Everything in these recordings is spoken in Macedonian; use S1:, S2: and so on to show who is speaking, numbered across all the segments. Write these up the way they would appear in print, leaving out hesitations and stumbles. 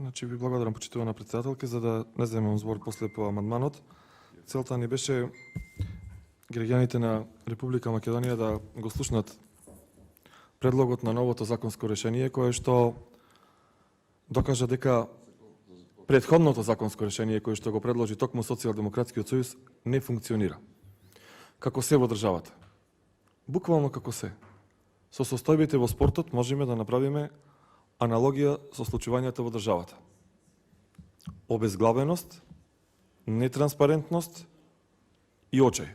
S1: Значи ви благодарам, почитувана председателка, за да не земам збор после по амандманот. Целта ни беше граѓаните на Република Македонија да го слушнат предлогот на новото законско решение, кое што докажа дека претходното законско решение кое што го предложи токму Социјалдемократскиот сојуз не функционира. Како се во државата. Буквално како се. Со состојбите во спортот можеме да направиме аналогија со случувањата во државата. Обезглавеност, нетранспарентност и очај.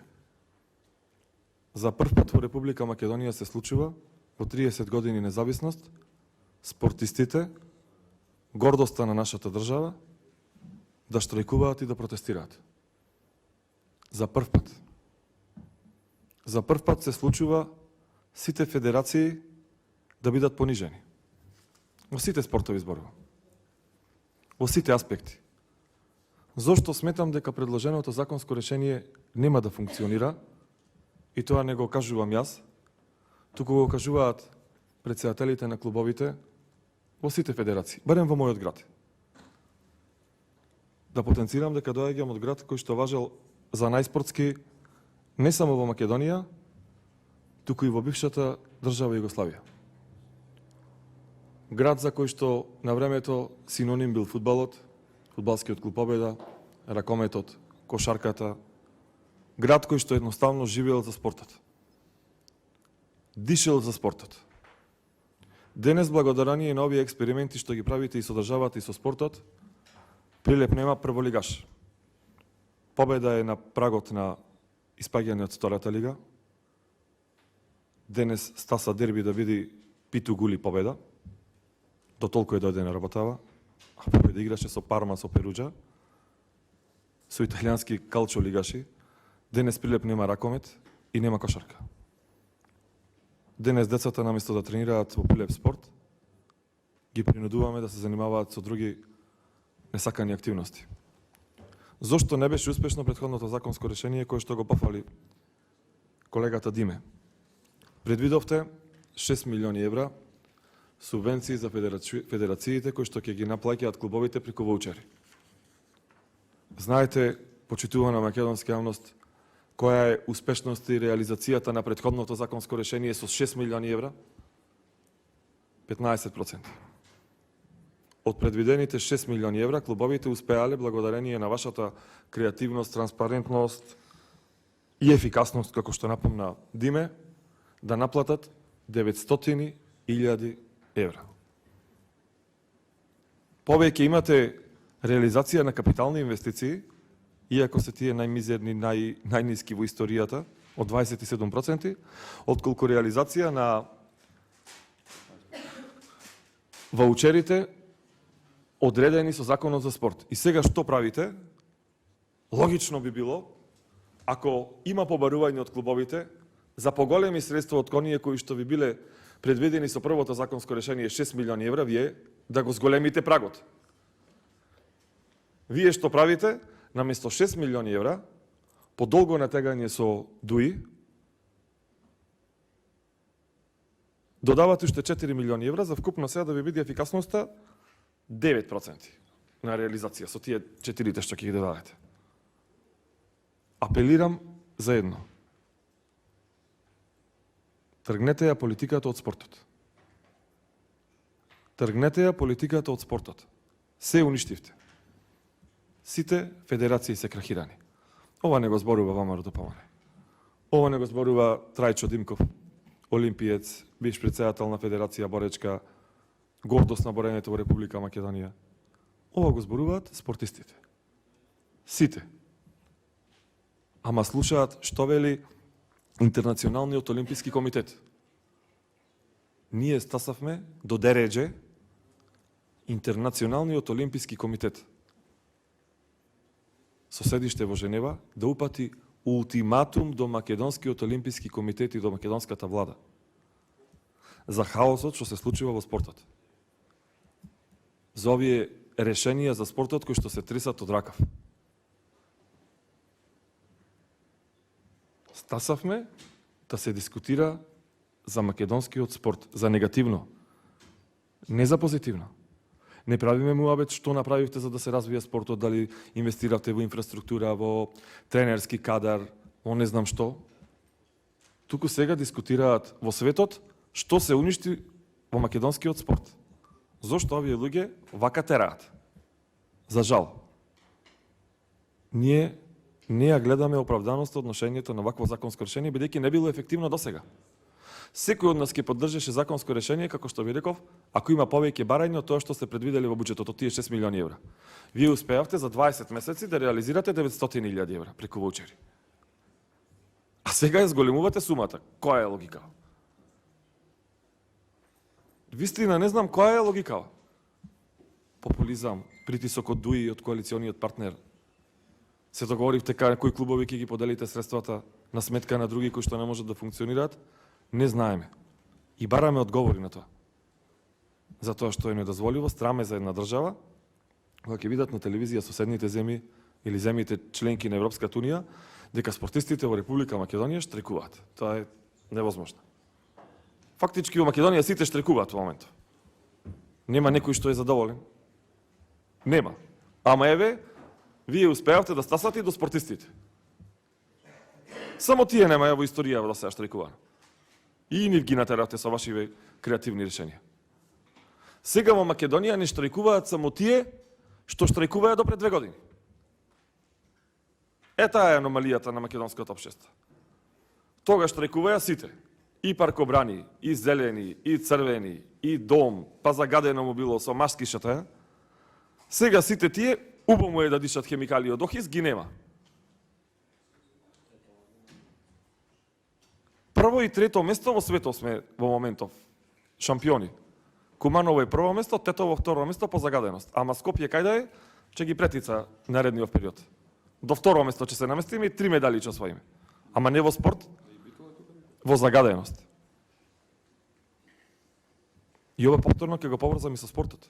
S1: За прв пат во Република Македонија се случува во 30 години независност спортистите, гордоста на нашата држава, да штрајкуваат и да протестираат. За прв пат. За прв пат се случува сите федерации да бидат понижени. Во сите спортови зборува. Во сите аспекти. Зошто сметам дека предложеното законско решение нема да функционира, и тоа не го кажувам јас, туку го кажуваат претседателите на клубовите во сите федерации, барем во мојот град. Да потенцирам дека доаѓам од град кој што важел за најспортски не само во Македонија, туку и во бившата држава Југославија. Град за кој што на времето синоним бил фудбалот, фудбалскиот клуб Победа, ракометот, кошарката, град кој што едноставно живеел за спортот. Дишел за спортот. Денес, благодарение на овие експерименти што ги правите и со државата и со спортот, Прилеп нема прволигаш. Победа е на прагот на испаѓање од втората лига. Денес стаса дерби да биде Питу Гули Победа. До толку е дојде на работава. А Победа играше со Парма, со Перуџа, со италијански калчо лигаши. Денес Прилеп нема ракомет и нема кошарка. Денес децата наместо да тренираат во Прилеп спорт, ги принудуваме да се занимаваат со други несакани активности. Зошто не беше успешно претходното законско решение кое што го пофали колегата Диме? Предвидовте 6 милиони евра субвенции за федерациите кои што ќе ги наплаќаат клубовите преку воучери. Знаете, почитувана македонска јавност, која е успешноста и реализацијата на претходното законско решение со 6 милиони евра? 15%. Од предвидените 6 милиони евра, клубовите успеале, благодарение на вашата креативност, транспарентност и ефикасност, како што напомна Диме, да наплатат 900.000 евра. Повеќе имате реализација на капитални инвестиции, иако се тие најмизерни, најниски во историјата, од 27%, отколку реализација на ваучерите одредени со Законот за спорт. И сега што правите? Логично би било, ако има побарување од клубовите, за поголеми средства од оние кои што ви биле предвидени со првото законско решение 6 милиони евра, вие да го зголемите прагот. Вие што правите? Наместо 6 милиони евра, по долго натегање со ДУИ, додавате уште 4 милиони евра за вкупно сега да ви биде ефикасноста 9% на реализација со тие 4 што ќе ги додадете. Апелирам за едно. Тргнете ја политиката од спортот. Тргнете ја политиката од спортот. Се уништивте. Сите федерации се крахирани. Ова не го зборува Вамаро Топалане. Ова не го зборува Трајчо Димков, олимпиец, бивш претседател на Федерација боречка, гордост на борењето во Република Македонија. Ова го зборуваат спортистите. Сите. Ама слушаат што вели Интернационалниот олимписки комитет. Ние стасавме до дередже Интернационалниот олимписки комитет со седиште во Женева да упати ултиматум до Македонскиот олимписки комитет и до македонската влада за хаосот што се случува во спортот. За овие решенија за спортот кои што се тресат од ракав. Стасавме да се дискутира за македонскиот спорт, за негативно, не за позитивно. Не правиме муабет што направивте за да се развие спортот, дали инвестиравте во инфраструктура, во тренерски кадар, во не знам што. Туку сега дискутираат во светот што се уништи во македонскиот спорт. Зошто овие луѓе вака тераат? За жал. Ние не ја гледаме оправданоста одношењето на вакво законско решение, бидејќи не било ефективно досега. Секој од нас ќе поддржеше законско решение, како што ви реков, ако има повеќе барање од тоа што сте предвидели во буџетот од тие 6 милиони евра. Вие успеавте за 20 месеци да реализирате 900.000 евра преку ваучери. А сега ја зголемувате сумата. Која е логика? Вистина, не знам која е логика. Популизам, притисок од ДУИ, од коалициониот партнер. Се договоривте кои клубови ќе ги поделите средствата на сметка на други кои што не можат да функционираат. Не знаеме. И бараме одговори на тоа. Затоа што е недозволиво, страме за една држава, кога ќе видат на телевизија соседните земји или земјите членки на Европската унија, дека спортистите во Република Македонија штрекуваат. Тоа е невозможно. Фактички во Македонија сите штрекуваат во моментот. Нема некој што е задоволен. Нема. Ама еве, вие успеавте да стасате до спортистите. Само тие нема во историјава да се штрекуваат. И нив ги натеравте со ваши креативни решенија. Сега во Македонија не штрекуваат само тие што штрекуваат до пред 2 години. Таа е аномалијата на македонското општество. Тога штрекуваат сите. И паркобрани, и зелени, и црвени, и дом, па загадено му било со машки шата. Сега сите тие убаво е да дишат хемикали од охис, ги нема. Прво и трето место во светот сме во моментов шампиони. Куманово е прво место, Тетово второ место по загаденост. Ама Скопје кај да е, ќе ги претица наредниот период. До второ место ќе се наместиме и 3 медали ќе освоиме. Ама не во спорт, во загаденост. И ова повторно ќе го поврзам и со спортот.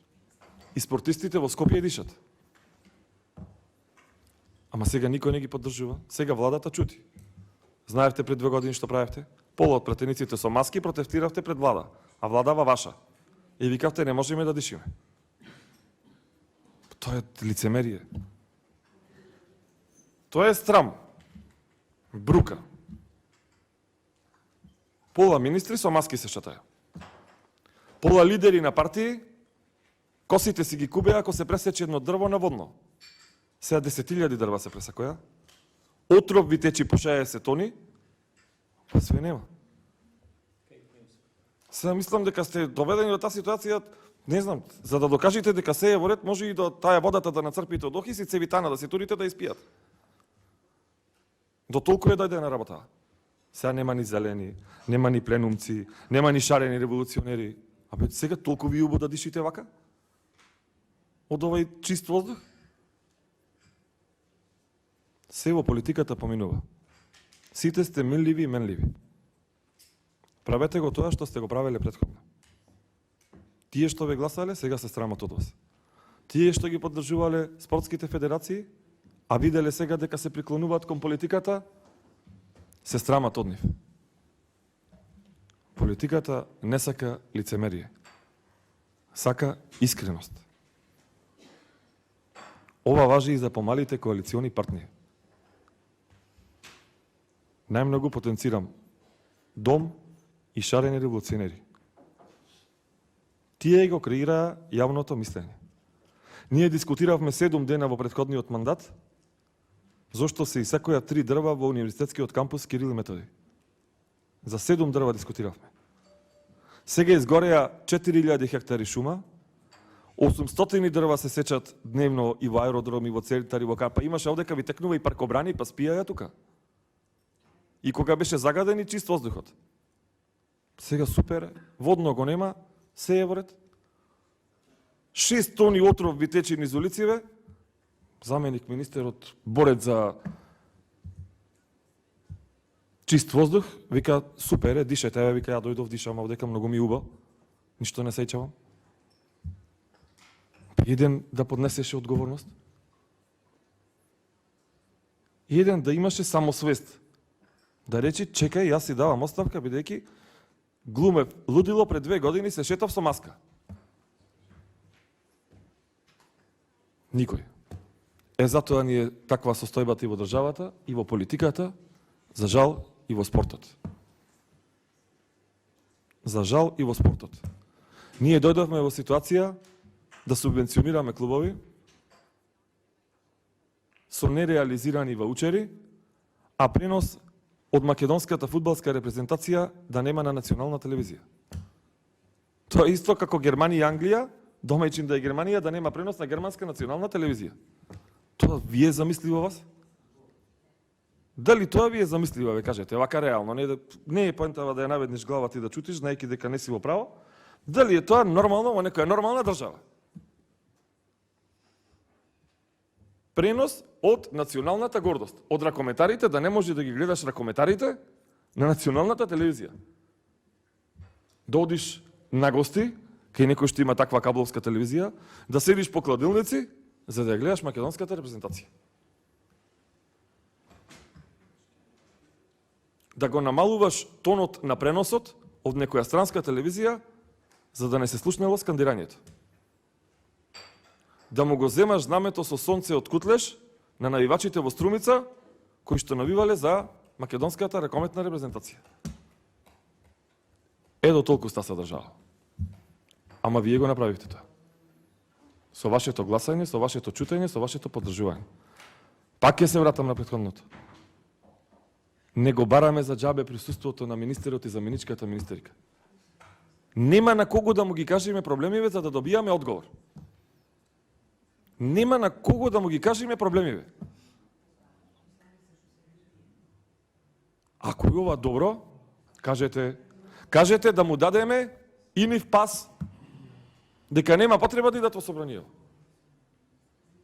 S1: И спортистите во Скопје дишат. Ама сега никој не ги поддржува. Сега владата чути. Знаевте пред 2 години што правевте? Пола од пратениците со маски протестиравте пред влада, а владава ваша. И викавте не можеме да дишиме. Тоа е лицемерие. Тоа е срам. Брука. Пола министри со маски се шатаја. Пола лидери на партии, косите си ги кубеа ако се пресече едно дрво на водно. Сега 10.000 дрва се пресакоја. Отров ви течи по 60 тони, па све нема. Сега мислам дека сте доведени до таа ситуација, не знам, за да докажете дека се е во ред, може и до таа водата да нацрпите од охис и цевитана да се турите да испијат. До толку е дојде на работа. Сега нема ни зелени, нема ни пленумци, нема ни шарени револуционери. А бе, сега толку ви убо да дишите вака? Од овој чист воздух? Се во политиката поминува. Сите сте милливи и менливи. Правете го тоа што сте го правеле претходно. Тие што ве гласале, сега се срамат од вас. Тие што ги поддржувале спортските федерации, а виделе сега дека се приклонуваат кон политиката, се срамат од нив. Политиката не сака лицемерие. Сака искреност. Ова важи и за помалите коалициони партнери. Најмногу потенцирам Дом и шарени револуционери. Тие го креираа јавното мислење. Ние дискутиравме 7 дена во претходниот мандат зошто се исекоја 3 дрва во универзитетскиот кампус Кирил и Методи. За 7 дрва дискутиравме. Сега изгореа 4000 хектари шума, 800 дрва се сечат дневно и во аеродром, и во Целитар, и во Карпа. Имаше овдека ви текнува и паркобрани, па спијаја тука. И кога беше загаден и чист воздухот. Сега супер, водно го нема, се е во ред. 6 тони отров би течи низ улициве, заменик министерот борец за чист воздух, вика супер е, дишете, еве вика ја дојдов, дишам овдека, многу ми убаво, ништо не сеќавам. Еден да поднесеше одговорност. Еден да имаше самосвест. Да речи, чекај, јас си давам оставка, бидејќи глумев лудило пред 2 години се шетав со маска. Никој. Затоа ни е таква состојбата и во државата, и во политиката, за жал и во спортот. За жал и во спортот. Ние дојдовме во ситуација да субвенционираме клубови со нереализирани ваучери, а пренос од македонската фудбалска репрезентација да нема на национална телевизија. Тоа е исто како Германија и Англија, домаќин да е Германија, да нема пренос на германска национална телевизија. Тоа вие замисливо вас? Дали тоа ви е замисливо, ве кажете, вака реално, не е поентава да ја наведнеш главата и да чутиш, знаеки дека не си во право, дали е тоа нормално во некоја нормална држава? Пренос од националната гордост, од ракометарите, да не може да ги гледаш ракометарите на националната телевизија. Да одиш на гости, кај некој што има таква кабловска телевизија, да седиш по кладилници, за да ја гледаш македонската репрезентација. Да го намалуваш тонот на преносот од некоја странска телевизија, за да не се слушнело скандирањето. Да му го земаш знамето со сонце од Кутлеш на навивачите во Струмица, кои што навивале за македонската ракометна репрезентација. До толку ста се држава. Ама вие го направивте тоа. Со вашето гласање, со вашето чутење, со вашето поддржување. Пак ќе се вратам на претходното. Не го бараме за џабе присуството на министерот и заменичката министерка. Нема на кого да му ги кажеме проблемиве за да добијаме одговор. Нема на кого да му ги кажеме проблемиве. Ако е ова добро, кажете да му дадеме и нив пас, дека нема потреба да идат во собранието.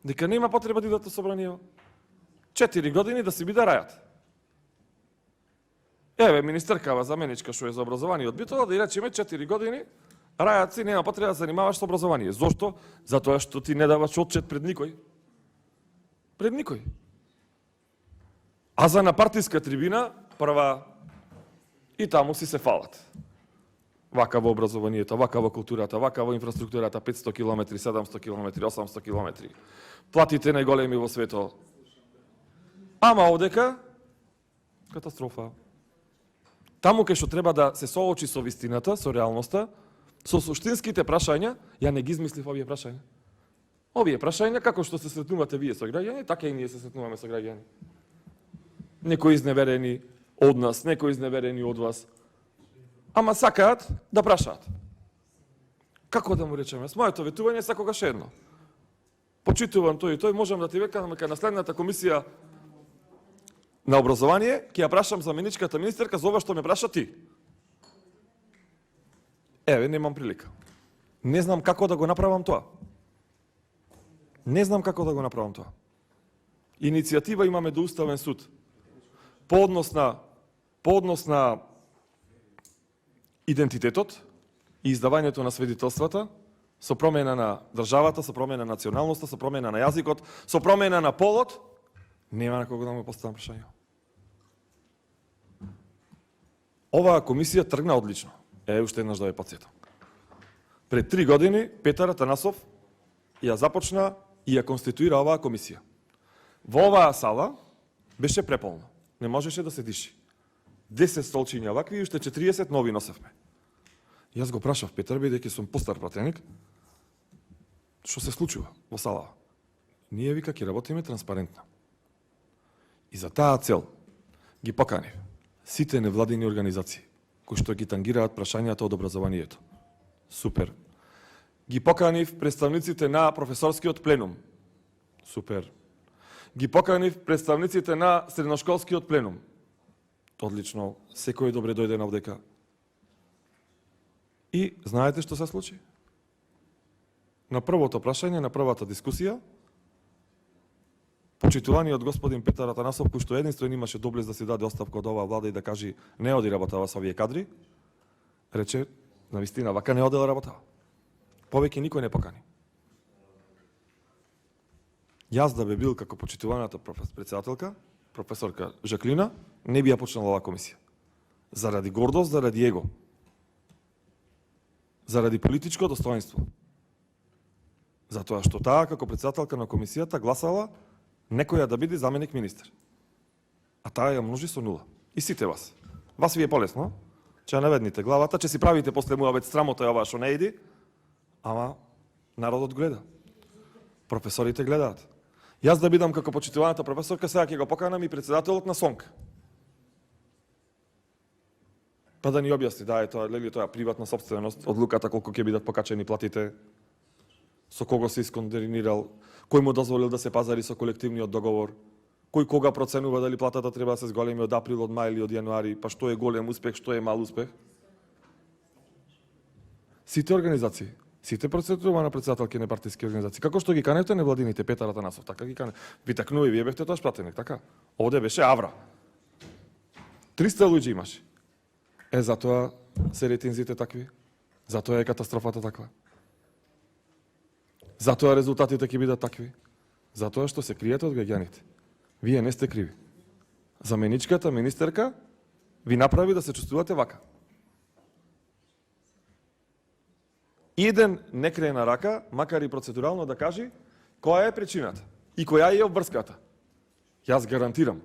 S1: Дека нема потреба да идат во собранието. 4 години да си биде рајат. Еве, министеркава заменичка што е за образование од Битола, да и речеме 4 години, рајат си, нема потреба да се занимаваш со образование. Зошто? Затоа што ти не даваш отчет пред никој. Пред никој. А за на партиска трибина, прва, и таму си се фалат. Вака во образованието, вака во културата, вака во инфраструктурата, 500 км, 700 км, 800 км. Платите најголеми во светот. Ама овдека, катастрофа. Таму кај што треба да се соочи со вистината, со реалноста, со суштинските прашања, ја не ги измислив овие прашања. Овие прашања, како што се сретнувате вие со граѓани, така и ние се сретнуваме со граѓани. Некои изневерени од нас, некои изневерени од вас. Ама сакаат да прашаат. Како да му речеме? С моето ветување секогаш едно. Почитувам тој и тој, можам да ти векам дека на следната комисија на образование, ќе ја прашам заменичката министерка за ова што ме праша ти. Еве, немам прилика. Не знам како да го направам тоа. Не знам како да го направам тоа. Иницијатива имаме до Уставен суд. По однос на идентитетот и издавањето на свидетелствата, со промена на државата, со промена на националноста, со промена на јазикот, со промена на полот, нема на кого да му поставам прашање. Оваа комисија тргна одлично. Уште еднаш да ве потсетам. Пред 3 години Петар Атанасов ја започна и ја конституира оваа комисија. Во оваа сала беше преполна. Не можеше да се диши. 10 столчиња вакви и уште 40 нови носевме. Јас го прашав Петар, бидејќи сум постар пратеник, што се случува во салава. Ние, вика, ќе работиме транспарентно. И за таа цел ги поканив сите невладини организации кои што ги тангираат прашањата од образованието. Супер. Ги поканив представниците на професорскиот пленум. Супер. Ги поканив представниците на средношколскиот пленум. Одлично. Секој добре дојде на овдека. И знаете што се случи? На првото прашање, на првата дискусија, почитуваниот господин Петар Атанасов, кој што единствен имаше доблест да си даде оставка од оваа влада и да кажи не оди работава со овие кадри, рече, на вистина, вака не одела работава. Повеќе никој не покани. Јас да бе бил како почитуваната председателка, професорка Жаклина, не би ја почнала оваа комисија. Заради гордост, заради его. Заради политичко достоинство. Затоа што таа како претседателка на комисијата гласала некоја да биде заменик министер. А таа ја множи со 0. И сите вас. Вас ви е полесно, че ја наведните главата, че си правите после муабет срамота и ова што не иди, ама народот гледа. Професорите гледаат. Јас да бидам како почитуваната професорка, сега ќе го поканам и претседателот на СОНК. Па да ни објасни, да, е тоа приватна собственост, одлуката колку ќе бидат покачени платите, со кого се искондеринирал, кој му дозволил да се пазари со колективниот договор, кој кога проценува дали платата треба да се зголеми од април, од мај или од јануари, па што е голем успех, што е мал успех. Сите организации, сите процедурувани претседателки на партиски организации, како што ги канете невладините, Петар Атанасов, така ги канете. Ви такнува и вие бевте тоа пратеник, така? Овде беше Авра. 300 луѓе имаше. Затоа се рейтинзите такви. Затоа е катастрофата таква. Затоа резултатите ќе бидат такви. Затоа што се криете од граѓаните. Вие не сте криви. Заменичката министерка ви направи да се чувствувате вака. Еден не крена рака, макар и процедурално да кажи, која е причината и која е обврската. Јас гарантирам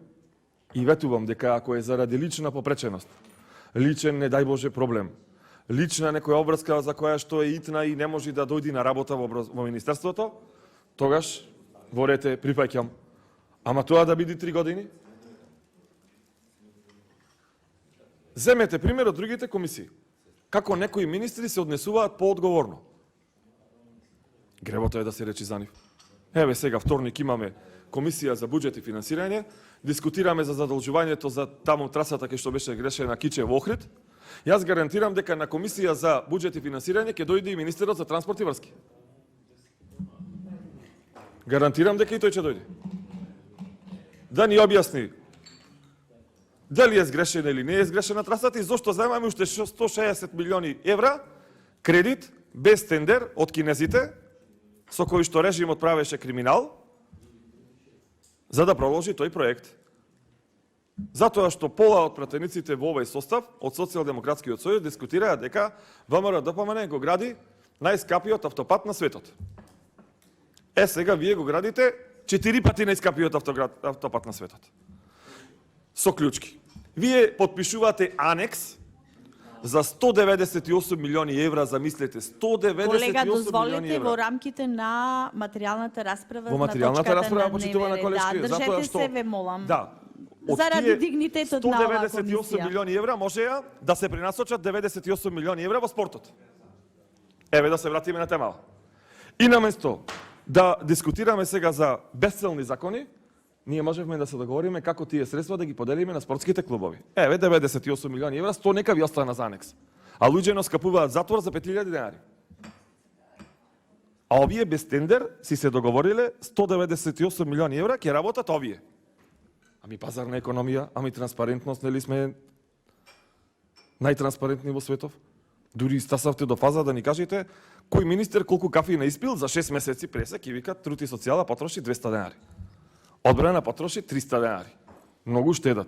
S1: и ветувам дека ако е заради лична попреченост, личен, не дај Боже, проблем, лична некоја обврска за која што е итна и не може да дојди на работа во министерството, тогаш во рете припаќам. Ама тоа да биде 3 години? Земете пример од другите комисии. Како некои министри се однесуваат поодговорно. Гребото е да се речи за нив. Еве сега вторник имаме комисија за буџет и финансирање, дискутираме за задолжувањето за таму трасата кај што беше грешена Кичево Охрид. Јас гарантирам дека на комисија за буџет и финансирање ќе дојде и министерот за транспорт и врски. Гарантирам дека и тој ќе дојде. Да ни објасни дали е сгрешена или не е сгрешена трасата и зошто заемаме уште 160 милиони евра кредит без тендер од кинезите, со кој што режимот правеше криминал, за да продолжи тој проект. Затоа што пола од пратениците во овој состав од Социјалдемократскиот сојуз дискутираа дека ВМРО-ДПМН го гради најскапиот автопат на светот. Сега вие го градите 4 пати најскапиот автопат на светот. Со клучки. Вие подпишувате анекс за 198 милиони евра, замислете, 198 милиони евра.
S2: Колега, дозволете во рамките на материјалната расправа
S1: во материјалната расправа, почитувана колешки,
S2: затоа што се ве молам.
S1: Да.
S2: Заради дигнитетот на оваа комисија.
S1: 198 милиони евра можеа да се пренасочат 98 милиони евра во спортот. Еве да се вратиме на темава. И наместо да дискутираме сега за безцелни закони, ние можевме да се договориме како тие средства да ги поделиме на спортските клубови. Еве 98 милиони евра, 100 нека ви остана за анекс. А луѓе но скапуваат затвор за 5000 денари. А овие без тендер си се договориле 198 милиони евра ќе работат овие. Ами пазарна економија, ами транспарентност, нели сме најтранспарентни во светов? Дури стасавте до фаза да ни кажете кој министер колку кафи не испил за 6 месеци пресек и вика труд и социјала потроши 200 денари. Одбрана потроши 300 денари. Многу штедат.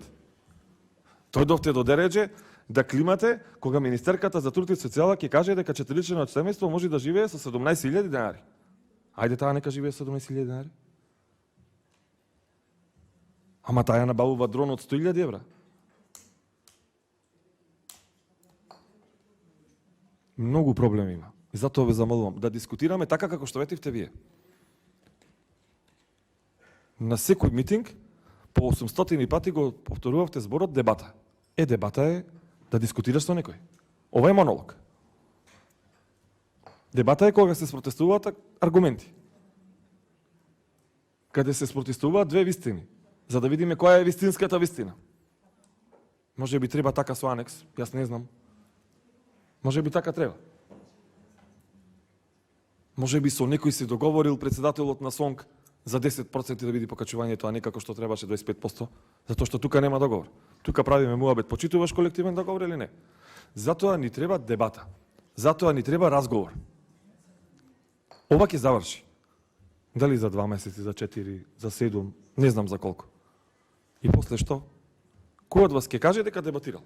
S1: Дојдовте до дередже да климате кога министерката за труд и социјала ќе каже дека четиричленото семејство може да живее со 17.000 денари. Ајде таа нека живее со 17.000 денари. Ама таа ја набавува дрон од 100.000 евра. Многу проблеми има. И затоа ве замолувам да дискутираме така како што ветивте вие. На секој митинг по 800 пати го повторувавте зборот дебата. Дебата е да дискутираш со некој. Ова е монолог. Дебата е кога се спротестуваат аргументи. Каде се спротестуваат две вистини, за да видиме која е вистинската вистина. Може би треба така со анекс, јас не знам. Може би така треба. Може би со некој се договорил председателот на СОНК за 10% да биде покачувањето, а не како што требаше 25%, затоа што тука нема договор. Тука правиме муабет, почитуваш колективен договор или не? Затоа ни треба дебата. Затоа ни треба разговор. Ова ќе заврши. Дали за 2 месеци, за 4, за 7, не знам за колку. И после што? Кој од вас ќе каже дека дебатирал?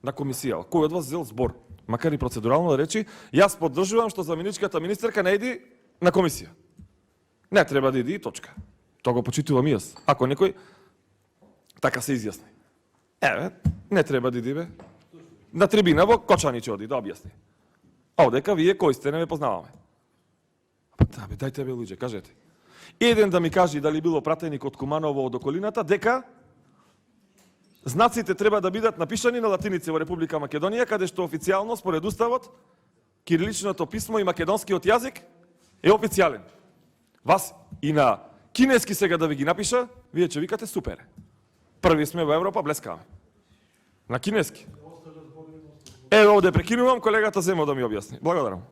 S1: На комисија, кој од вас зел збор? Макар и процедурално да речи, јас поддржувам што заменичката министерка не иди на комисија. Не треба да иди и точка. Тоа го почитувам и јас. Ако некој така се изјасни. Еве, не треба да иди бе. На трибина во Кочани ќе оди да објасни. А одека вие кои сте, не ме познаваме. Да бе, дајте бе луѓе, кажете. Еден да ми кажи дали било пратеник од Куманово од околината, дека знаците треба да бидат напишани на латиница во Република Македонија, каде што официјално според уставот кириличното писмо и македонскиот јазик е официјален. Вас и на кинески сега да ви ги напиша, вие ќе викате супер. Први сме во Европа, блескаме. На кинески. Еве овде прекинувам, колегата земо да ми објасни. Благодарам.